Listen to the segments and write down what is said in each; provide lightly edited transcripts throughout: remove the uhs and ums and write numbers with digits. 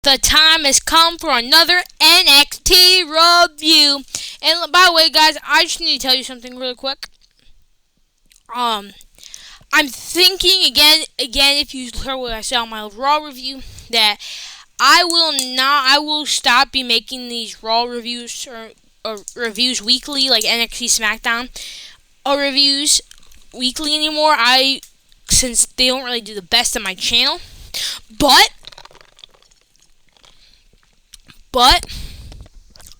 The time has come for another NXT review. And by the way, guys, I just need to tell you something really quick. I'm thinking again, if you heard what I said on my Raw review, that I will stop be making these Raw reviews or reviews weekly, like NXT SmackDown, or reviews weekly anymore. Since they don't really do the best on my channel, but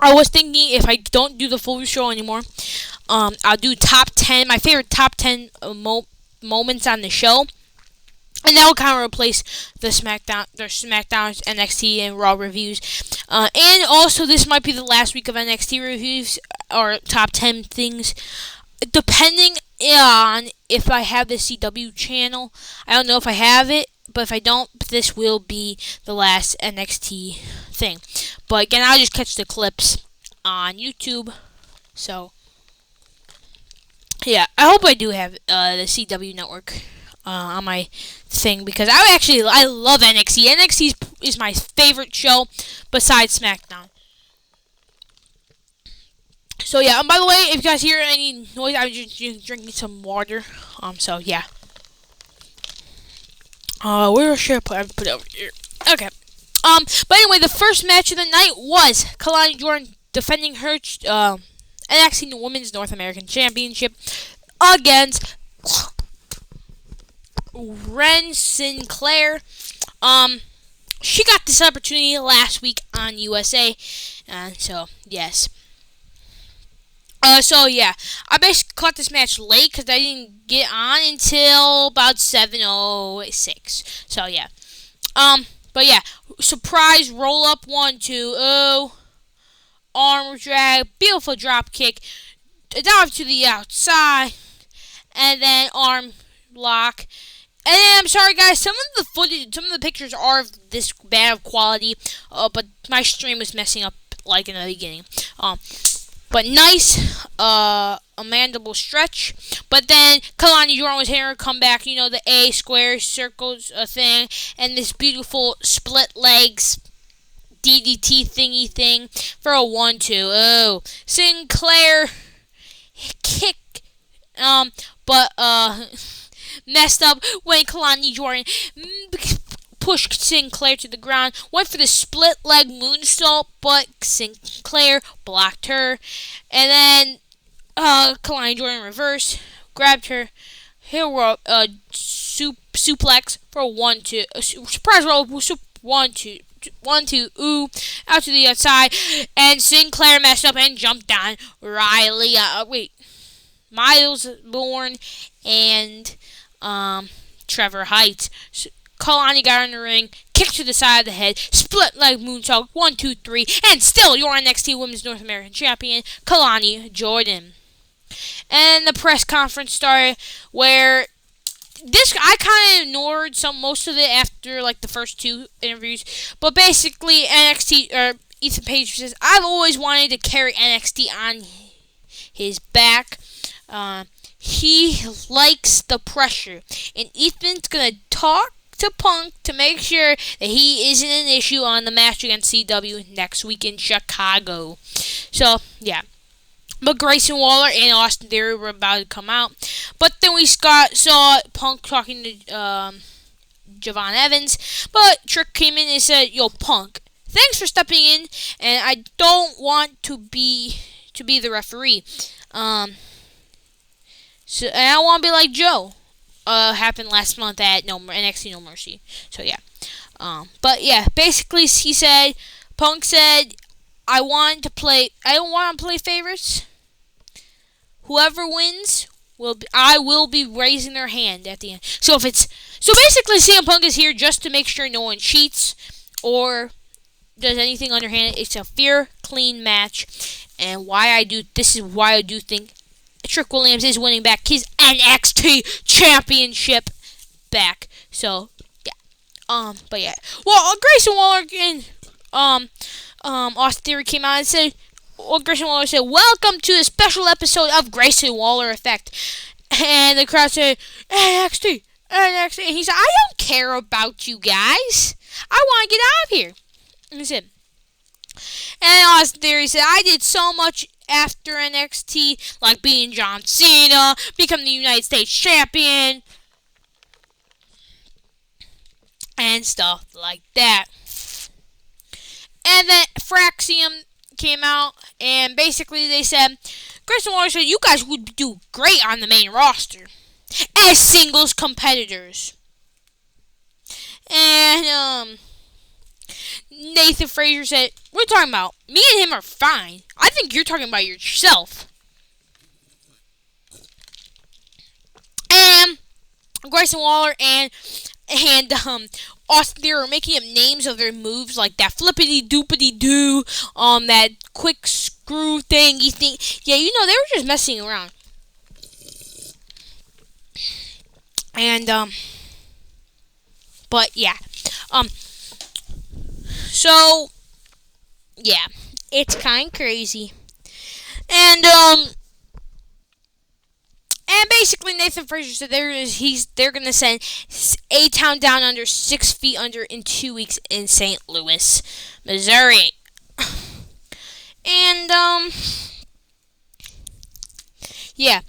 I was thinking if I don't do the full show anymore, I'll do my favorite top 10 moments on the show, and that will kind of replace the SmackDown, NXT, and Raw reviews. And also, this might be the last week of NXT reviews or top 10 things, depending on if I have the CW channel. I don't know if I have it, but if I don't, this will be the last NXT thing. But again, I'll just catch the clips on YouTube. So, yeah, I hope I do have the CW network on my thing, because I love NXT. NXT is my favorite show besides SmackDown. So yeah, and by the way, if you guys hear any noise, I'm just drinking some water. So yeah. Where should I put it over here? Okay. But anyway, the first match of the night was Kalani Jordan defending her NXT Women's North American Championship against Ren Sinclair. She got this opportunity last week on USA, and so yes. So yeah, I basically caught this match late because I didn't get on until about 7:06. So yeah, but yeah, surprise roll up 1-2, arm drag, beautiful drop kick, dive to the outside, and then arm lock. And I'm sorry, guys. Some of the pictures are of this bad of quality, but my stream was messing up like in the beginning. But nice, a mandible stretch. But then Kalani Jordan was hitting her comeback, the A square circles thing, and this beautiful split legs DDT thingy thing for a 1-2. Oh, Sinclair kick, but messed up when Kalani Jordan pushed Sinclair to the ground, went for the split leg moonsault, but Sinclair blocked her, and then Kalani Jordan reversed, grabbed her, hit a suplex for a 1-2, surprise roll, 1-2, 1-2, out to the outside, and Sinclair messed up and jumped down Miles Bourne and Trevor Heights. Kalani got in the ring, kicked to the side of the head, split leg moonsault, 1-2-3, and still your NXT Women's North American Champion, Kalani Jordan. And the press conference started, where I kind of ignored most of it after like the first two interviews, but basically NXT Ethan Page says, I've always wanted to carry NXT on his back. He likes the pressure, and Ethan's gonna talk to Punk to make sure that he isn't an issue on the match against CW next week in Chicago. So yeah, but Grayson Waller and Austin Theory were about to come out, but then we saw Punk talking to Javon Evans, but Trick came in and said, "Yo, Punk, thanks for stepping in, and I don't want to be the referee. So and I want to be like Joe. Happened last month at NXT No Mercy. So yeah, but yeah, basically Punk said, I don't want to play favorites. Whoever wins I will be raising their hand at the end. So basically CM Punk is here just to make sure no one cheats or does anything underhanded. It's a fair, clean match, and this is why I do think Trick Williams is winning back his NXT Championship back. So yeah, but yeah. Well, Grayson Waller and Austin Theory came out and said, Grayson Waller said, "Welcome to a special episode of Grayson Waller Effect," and the crowd said, "NXT, NXT." And he said, "I don't care about you guys. I want to get out of here." He said, and Austin Theory said, I did so much after NXT, like being John Cena, become the United States champion, and stuff like that. And then Fraxium came out, and basically they said, Grayson Waller said, you guys would do great on the main roster as singles competitors. And Nathan Frazier said, what are you talking about? Me and him are fine. I think you're talking about yourself. And Grayson Waller and Austin Theory were making up names of their moves, like that flippity doopity doo, that quick screw thing. You think, yeah, you know, they were just messing around. And but yeah, so yeah, it's kind of crazy. And basically Nathan Frazier said they're gonna send A-Town down under 6 feet under in 2 weeks in St. Louis, Missouri. And yeah,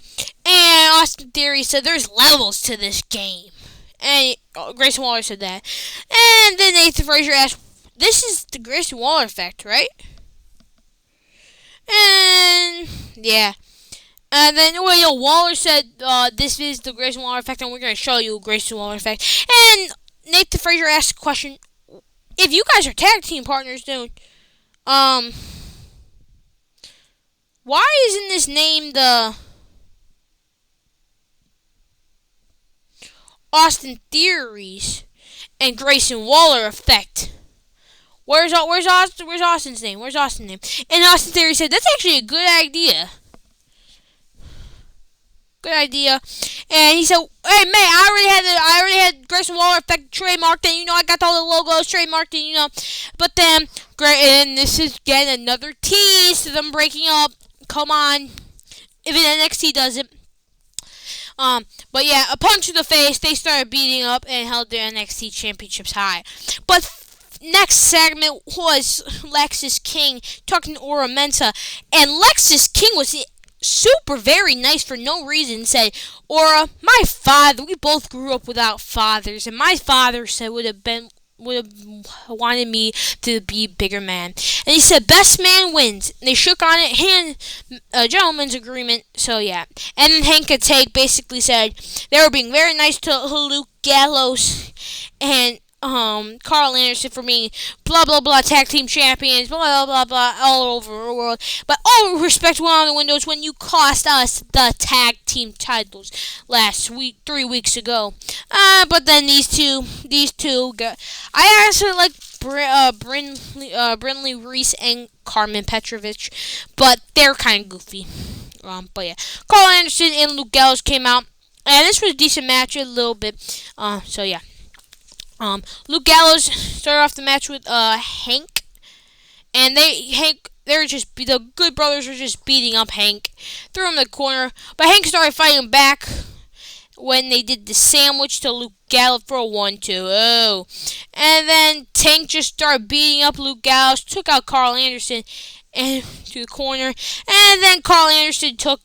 and Austin Theory said there's levels to this game, and Grayson Waller said that, and then Nathan Frazier asked, "This is the Grayson Waller effect, right?" And yeah. And then, Waller said, this is the Grayson Waller effect, and we're going to show you Grayson Waller effect. And Nathan Frazier asked a question, if you guys are tag team partners, dude, why isn't this named the Austin Theories and Grayson Waller effect? Where's Austin's name? Where's Austin's name? And Austin Theory said, that's actually a good idea. Good idea. And he said, hey, man, I already had Grayson Waller effect trademarked, and, I got all the logos trademarked, and, but then, and this is, again, another tease to them breaking up. Come on. Even NXT does it. But yeah, a punch to the face, they started beating up and held their NXT championships high. But next segment was Lexis King talking to Ora Menta, and Lexis King was super very nice for no reason. Said, Ora, my father, we both grew up without fathers, and my father said would have wanted me to be a bigger man. And he said, best man wins. And they shook on it, gentleman's agreement. So yeah. And then Hank Take basically said they were being very nice to Luke Gallows and Carl Anderson for being blah blah blah tag team champions, blah blah blah blah all over the world. But all respect went on the windows when you cost us the tag team titles 3 weeks ago. But then these two I actually like Brindley Reese and Carmen Petrovich, but they're kind of goofy. But yeah, Carl Anderson and Luke Gallows came out, and this was a decent match a little bit. So yeah. Luke Gallows started off the match with Hank, and the Good Brothers were just beating up Hank, threw him in the corner, but Hank started fighting back when they did the sandwich to Luke Gallows for a 1-2. Oh, and then Tank just started beating up Luke Gallows, took out Carl Anderson and to the corner, and then Carl Anderson took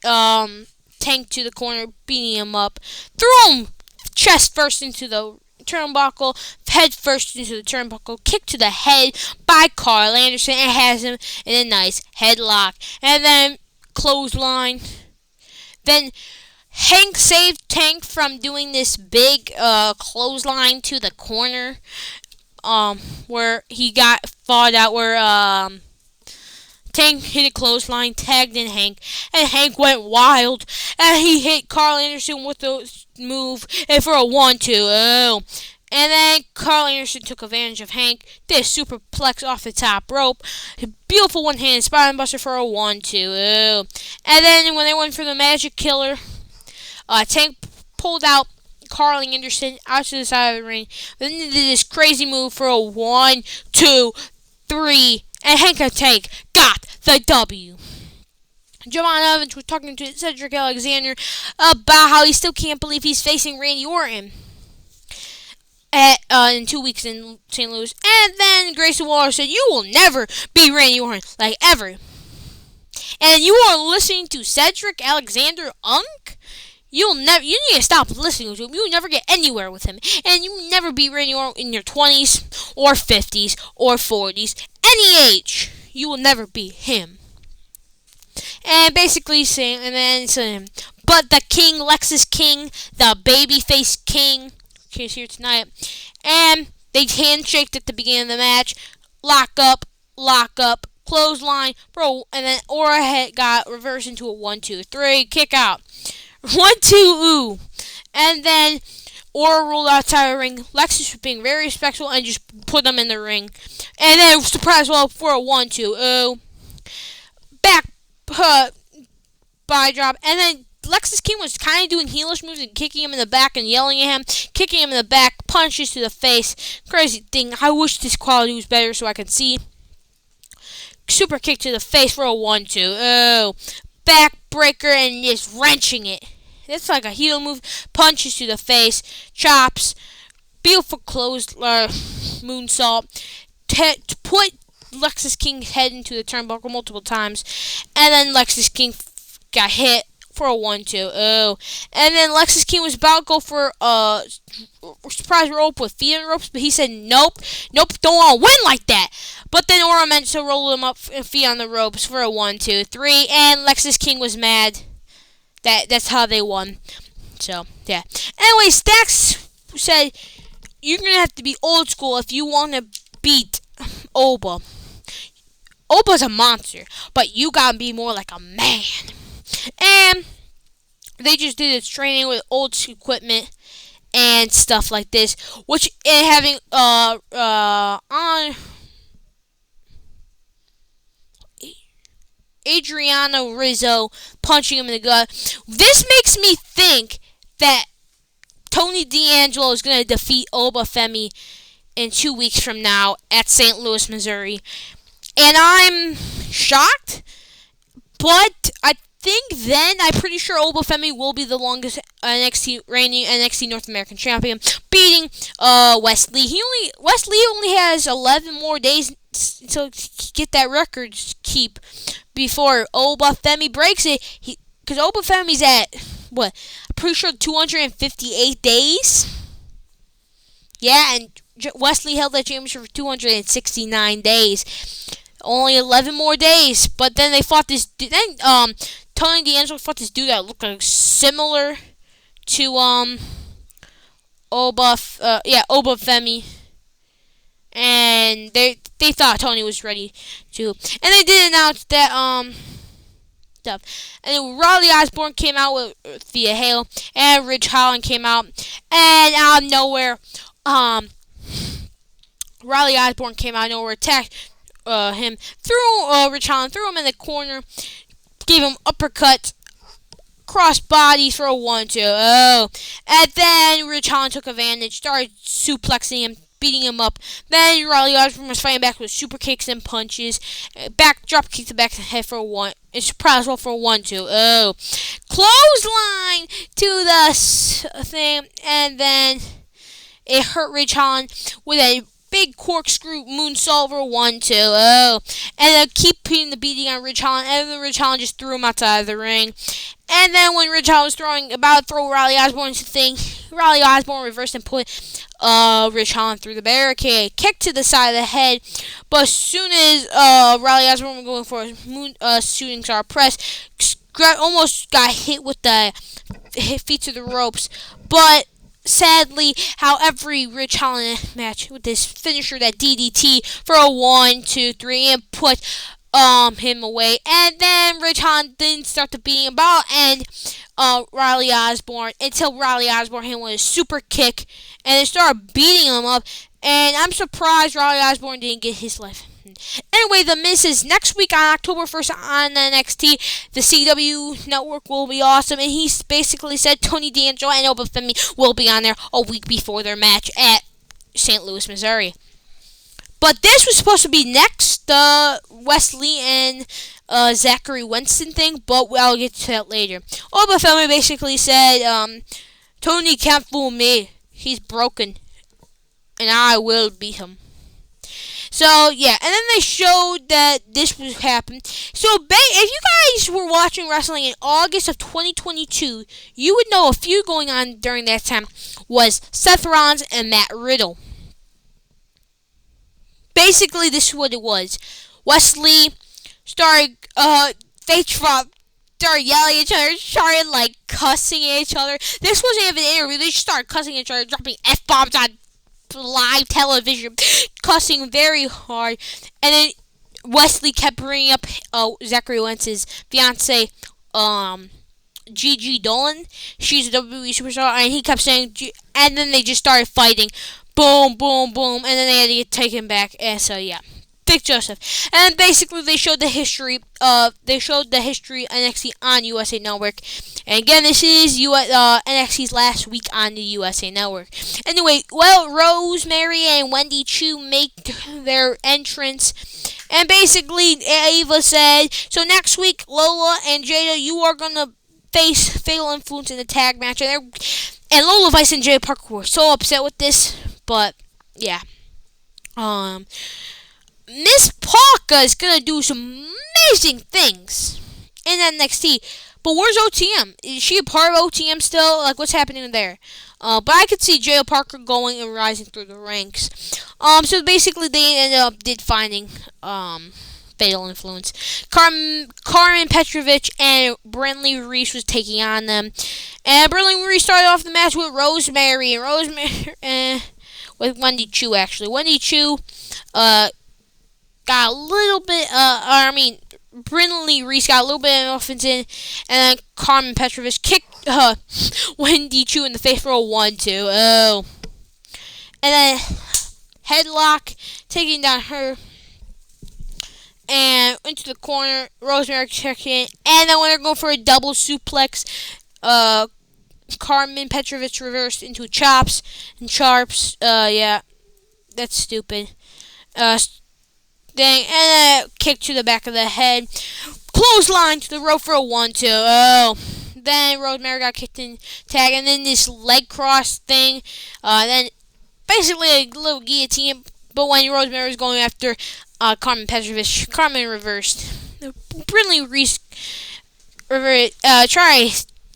Tank to the corner, beating him up, threw him chest first into the turnbuckle, head first into the turnbuckle, kick to the head by Carl Anderson, and has him in a nice headlock. And then clothesline. Then Hank saved Tank from doing this big clothesline to the corner, where he got fought out, where Tank hit a clothesline, tagged in Hank, and Hank went wild, and he hit Carl Anderson with the move, and for a 1-2, oh. And then Carl Anderson took advantage of Hank, did a superplex off the top rope, beautiful one-handed spine buster for a 1-2, oh. And then when they went for the Magic Killer, Tank pulled out Carl Anderson out to the side of the ring, then they did this crazy move for a 1, 2, 3, and Hank and Tank got the W. Javon Evans was talking to Cedric Alexander about how he still can't believe he's facing Randy Orton. in 2 weeks in St. Louis. And then Grayson Waller said, "You will never be Randy Orton, like ever." And you are listening to Cedric Alexander Unk? You need to stop listening to him. You'll never get anywhere with him. And you will never be Randy Orton in your 20s or 50s or 40s. Any age. You will never be him. And basically saying, but the King, Lexus King, the babyface King, is here tonight. And they handshaked at the beginning of the match. Lock up, clothesline, bro, and then Aura got reversed into a 1-2-3 kick out. 1-2, ooh. And then Aura rolled outside the ring. Lexus was being very respectful and just put them in the ring. And then surprise roll for a 1-2, ooh. Back body drop. And then Lexus King was kind of doing heelish moves and kicking him in the back and yelling at him, kicking him in the back, punches to the face. Crazy thing. I wish this quality was better so I could see. Super kick to the face for a 1-2. Oh, backbreaker and just wrenching it. It's like a heel move. Punches to the face, chops, beautiful closed moonsault. Put Lexus King's head into the turnbuckle multiple times, and then Lexus King got hit for a 1-2. Oh, and then Lexus King was about to go for a surprise rope with feet in ropes, but he said nope, don't want to win like that. But then Aura meant to roll him up and feet on the ropes for a 1-2-3, and Lexus King was mad. That's how they won. So yeah. Anyway, Stacks said you're gonna have to be old school if you want to beat Oba. Oba's a monster, but you gotta be more like a man. And they just did its training with old equipment and stuff like this, which having on Adriano Rizzo punching him in the gut. This makes me think that Tony D'Angelo is going to defeat Oba Femi in 2 weeks from now at St. Louis, Missouri. And I'm shocked, but I think then I'm pretty sure Oba Femi will be the longest reigning NXT North American champion, beating Wesley. Wesley only has 11 more days to get that record keep before Oba Femi breaks it. Because Oba Femi's at I'm pretty sure 258 days. Yeah, and Wesley held that championship for 269 days. Only 11 more days. But then they fought this. Then Tony D'Angelo fought this dude that looked like similar to Oba Femi. And they thought Tony was ready to. And they did announce that stuff. And then Riley Osborne came out with via Halo, and Ridge Holland came out, and out of nowhere, Riley Osborne came out of nowhere, attacked him, threw Ridge Holland, threw him in the corner, gave him uppercut, cross bodies for a 1-2. Oh, and then Ridge Holland took advantage, started suplexing him, beating him up. Then Riley Osborne was fighting back with super kicks and punches. Drop kick to the back of the head for a 1. It's surprise roll for a 1-2. Oh, clothesline to the thing, and then it hurt Ridge Holland with a big corkscrew moonsault for a 1-2. Oh, and then keep putting the beating on Ridge Holland, and then Ridge Holland just threw him outside of the ring. And then when Ridge Holland was about to throw Riley Osborne into the thing, Riley Osborne reversed and put Ridge Holland through the barricade, kick to the side of the head. But as soon as Riley Osborne was going for a shooting star press, almost got hit with the feet to the ropes. But sadly, how every Ridge Holland match with this finisher, that DDT for a 1-2-3, and put him away. And then Ridge Holland didn't start the beating about and Riley Osborne until Ridge Holland hit him with a super kick and then started beating him up. And I'm surprised Riley Osborne didn't get his life. Anyway, The Miz is next week on October 1st on NXT. The CW network will be awesome. And he basically said Tony D'Angelo and Oba Femi will be on there a week before their match at St. Louis, Missouri. But this was supposed to be next, Wesley and Zachary Winston thing, but I'll get to that later. Oba Femi basically said, Tony can't fool me. He's broken. and I will beat him. So yeah, and then they showed that this was happening. So if you guys were watching wrestling in August of 2022, you would know a feud going on during that time was Seth Rollins and Matt Riddle. Basically, this is what it was. Wesley started, started yelling at each other, started like cussing at each other. This wasn't even an interview. They just started cussing at each other, dropping F-bombs on live television, cussing very hard. And then Wesley kept bringing up Zachary Wentz's fiance, Gigi Dolan. She's a WWE superstar, and he kept saying, and then they just started fighting. Boom, boom, boom, and then they had to get taken back. And so yeah, Big Joseph. And basically they showed the history of NXT on USA Network. And again, this is NXT's last week on the USA Network. Anyway, well, Rosemary and Wendy Chu make their entrance. And basically, Ava said, so next week, Lola and Jada, you are going to face Fatal Influence in the tag match. And Lola Vice and Jada Parker were so upset with this. But, yeah. Miss Parker is going to do some amazing things in NXT. But where's OTM? Is she a part of OTM still? Like, what's happening there? But I could see Jada Parker going and rising through the ranks. So basically, they ended up finding Fatal Influence. Carmen Petrovich and Brentley Reese was taking on them. And Brentley Reese started off the match with Rosemary. And with Wendy Chu, actually. Wendy Chu got a little bit, Brentley Reese got a little bit of offense in, and then Carmen Petrovich kicked Wendy Chu in the face for a 1-2. Oh. And then headlock, taking down her, and into the corner, Rosemary checking, and then when they're going for a double suplex, Carmen Petrovich reversed into chops and sharps. Yeah, that's stupid. Dang, and a kick to the back of the head. Clothesline to the rope for a 1-2. Oh. Then Rosemary got kicked in tag, and then this leg cross thing. Then basically a little guillotine. But when Rosemary was going after Carmen Petrovich, Carmen reversed. Brinley Reese tried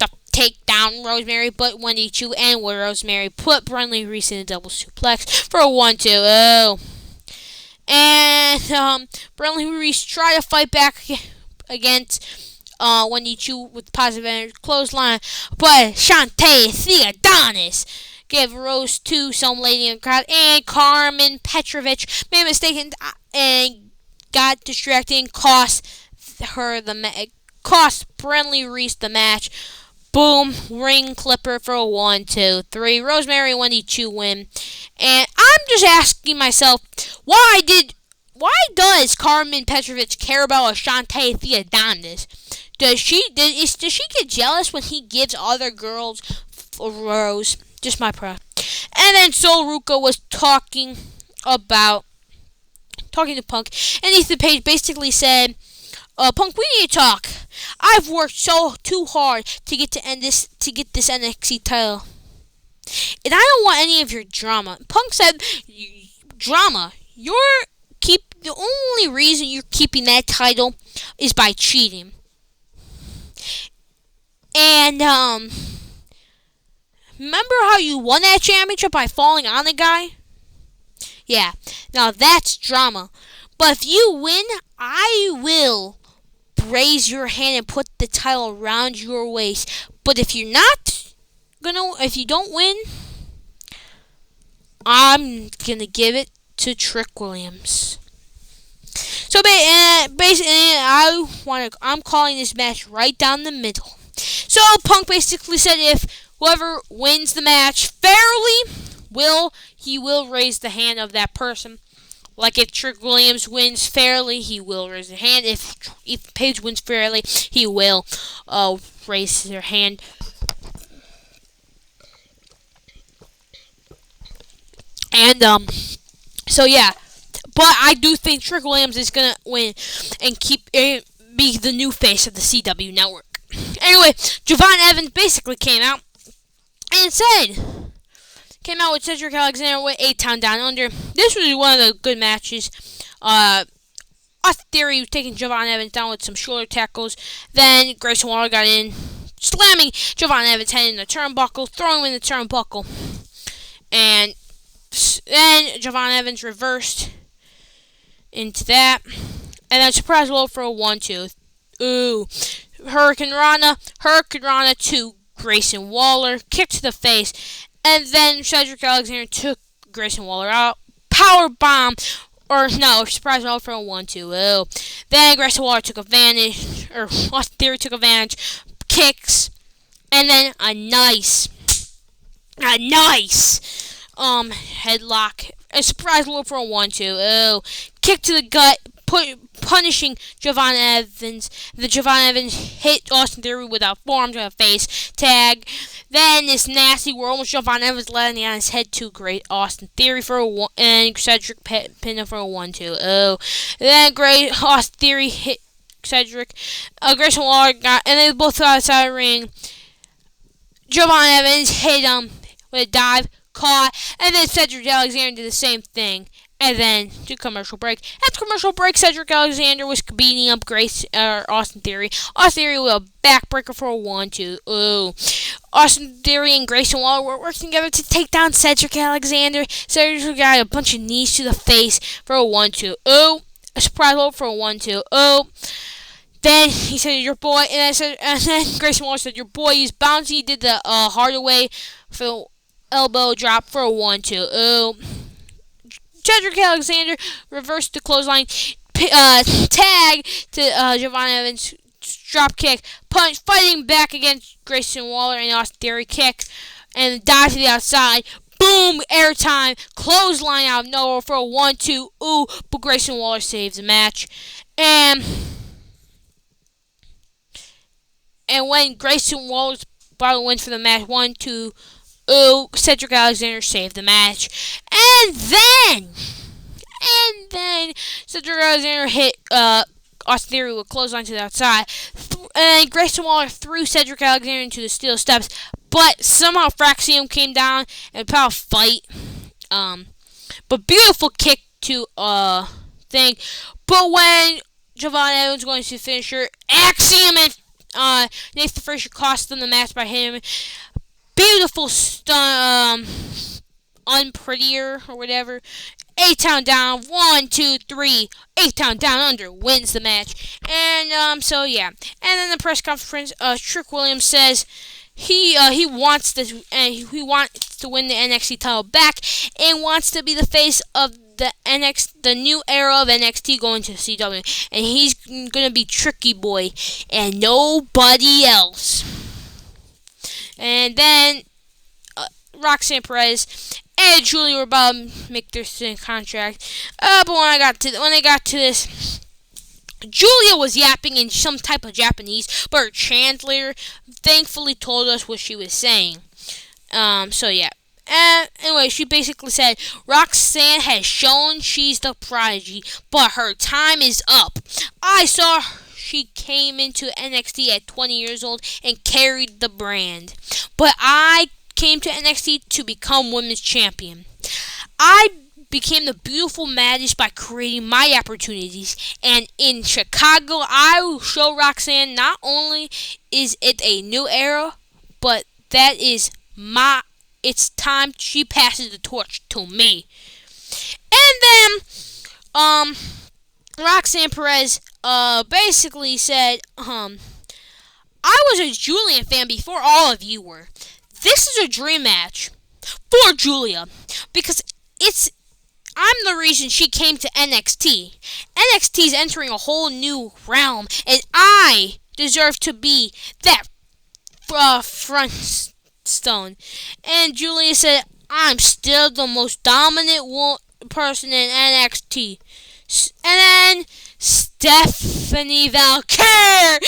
to take down Rosemary, but Wendy Chu and Rosemary put Brinley Reese in a double suplex for a 1-2. Oh. And Brentley Reese tried to fight back against Wendy Chu with positive energy clothesline, but Shantae Theodonis gave a rose to some lady in the crowd, and Carmen Petrovich made a mistake and got distracted and cost Brentley Reese the match. Boom, ring clipper for a 1-2-3. Rosemary and Wendy Chu win. And I'm just asking myself, why does Carmen Petrovich care about Shantae Theodonis? Does she get jealous when he gives other girls a rose? Just my pride. And then Sol Ruka was talking to Punk, and Ethan Page basically said, Punk, we need to talk. I've worked too hard to get this NXT title, and I don't want any of your drama. Punk said, drama. The only reason you're keeping that title is by cheating. And remember how you won that championship by falling on the guy? Yeah. Now that's drama. But if you win, I will raise your hand and put the title around your waist. But if you don't win, I'm gonna give it to Trick Williams. So basically, I'm calling this match right down the middle. So Punk basically said if whoever wins the match fairly, he will raise the hand of that person. Like if Trick Williams wins fairly, he will raise the hand. If Page wins fairly, he will raise their hand. And so yeah, but I do think Trick Williams is gonna win and be the new face of the CW network. Anyway, Javon Evans basically came out and said, came out with Cedric Alexander with 8-count down under. This was one of the good matches. Austin Theory was taking Javon Evans down with some shoulder tackles. Then Grayson Waller got in, slamming Javon Evans' head in the turnbuckle, throwing him in the turnbuckle. And then Javon Evans reversed into that. And then surprise roll for a 1-2. Ooh. Hurricane Rana to Grayson Waller. Kick to the face. And then Cedric Alexander took Grayson Waller out. Power bomb. Or no, surprise roll for a 1-2. Ooh. Then Grayson Waller took advantage. Or Austin Theory took advantage. Kicks. And then a nice headlock. A surprise roll for a 1-2. Ooh. Kick to the gut. Punishing Javon Evans. The Javon Evans hit Austin Theory with a forearm to the face. Tag. Then this nasty where almost Javon Evans landing on his head to great Austin Theory for a 1, and Cedric pinned him for a 1-2. Oh. Then great Austin Theory hit Cedric. Grayson Waller got, and they both got outside the ring. Javon Evans hit him with a dive, caught, and then Cedric Alexander did the same thing. And then to commercial break. After commercial break, Cedric Alexander was beating up Austin Theory. Austin Theory with a backbreaker for a 1-2. Ooh. Austin Theory and Grayson Waller were working together to take down Cedric Alexander. Cedric got a bunch of knees to the face for a 1-2. Ooh. A surprise hold for a 1-2. Ooh. Then he said, "Your boy," and then Grayson Waller said, "Your boy is bouncy." He did the Hardaway for the elbow drop for a 1-2. Ooh. Cedric Alexander reversed the clothesline, tag to Javon Evans, drop kick, punch, fighting back against Grayson Waller and Austin Theory, kick, and dive to the outside. Boom, airtime, clothesline out of nowhere for a 1-2. Ooh, but Grayson Waller saves the match. And when Grayson Waller's bottle wins for the match, 1-2. Ooh, Cedric Alexander saved the match. And then Cedric Alexander hit Austin Theory with clothesline to the outside. And Grayson Waller threw Cedric Alexander into the steel steps. But somehow Fraxium came down and put a fight. But beautiful kick to thing. But when Javon Evans was going to finish her, Axiom and Nathan Frazier cost them the match by him. Beautiful stun, unprettier or whatever. 8-count down, 1, 2, 3. 8-count down under wins the match. And so yeah. And then the press conference, Trick Williams says he wants to win the NXT title back and wants to be the face of the new era of NXT going to CW. And he's gonna be Tricky Boy and nobody else. And then Roxanne Perez and Julia were about to make their contract. But when they got to this, Julia was yapping in some type of Japanese, but her translator thankfully told us what she was saying. So yeah. Anyway, she basically said, Roxanne has shown she's the prodigy, but her time is up. I saw her. She came into NXT at 20 years old and carried the brand. But I came to NXT to become women's champion. I became the beautiful Maddest by creating my opportunities. And in Chicago, I will show Roxanne not only is it a new era, but that is it's time she passes the torch to me. And then, Roxanne Perez basically said, I was a Julian fan before all of you were. This is a dream match for Julia because I'm the reason she came to NXT. NXT is entering a whole new realm, and I deserve to be that front stone. And Julia said, I'm still the most dominant person in NXT. And then Stephanie Vaquer,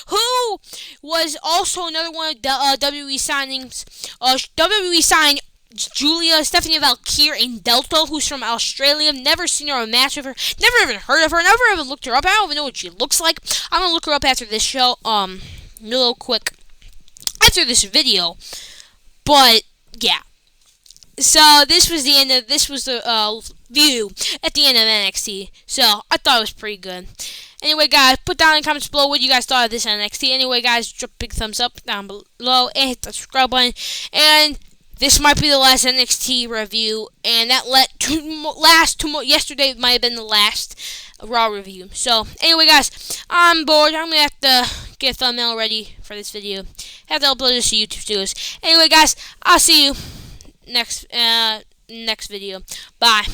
who was also another one of the WWE signings. WWE signed Stephanie Vaquer in Delta, who's from Australia. Never seen her or a match with her. Never even heard of her. Never even looked her up. I don't even know what she looks like. I'm gonna look her up after this show. Real quick after this video. But yeah. So this was the view at the end of NXT. So I thought it was pretty good. Anyway, guys, put down in the comments below what you guys thought of this NXT. Anyway, guys, drop a big thumbs up down below and hit the subscribe button. And this might be the last NXT review, and that yesterday might have been the last Raw review. So anyway, guys, I'm bored. I'm gonna have to get a thumbnail ready for this video. Have to upload this to YouTube Studios. Anyway, guys, I'll see you next video. Bye.